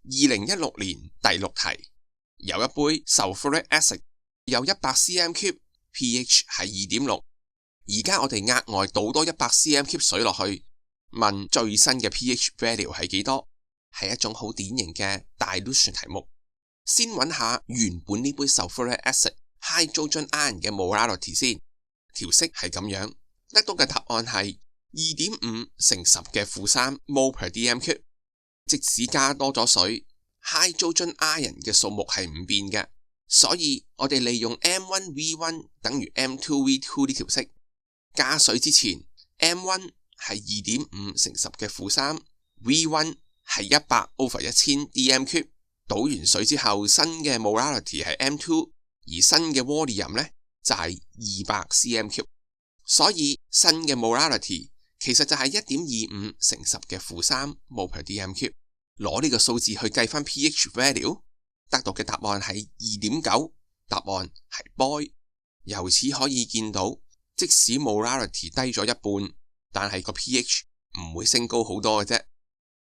2016年第6題，有一杯 sulfuric acid 有100 cm3，pH 係 2.6， 而家我哋額外倒多100 cm3 水落去，問最新嘅 pH value 係幾多？係一種好典型嘅 dilution 題目。先揾下原本呢杯 sulfuric acid hydrogen ion 嘅 molarity 先，條式係咁樣，得到嘅答案係 2.5 乘10嘅負3 mol per dm3。即使加多咗水， hydrogen ion 嘅數目係唔變嘅，所以我哋利用 M1V1 等於 M2V2 呢條式。加水之前 M1 係 2.5 乘10嘅負3， V1 係100 over 1000 dm3。倒完水之後，新嘅 molarity 係 M2， 而新嘅 volume 呢就係200 cm3， 所以新嘅 molarity 其實就係 1.25 乘10嘅負3 mol per dm3。攞呢個數字去計翻 pH value， 得到嘅答案係 2.9， 答案係 boy。由此可以見到，即使 molarity 低咗一半，但係個 pH 唔會升高好多嘅啫。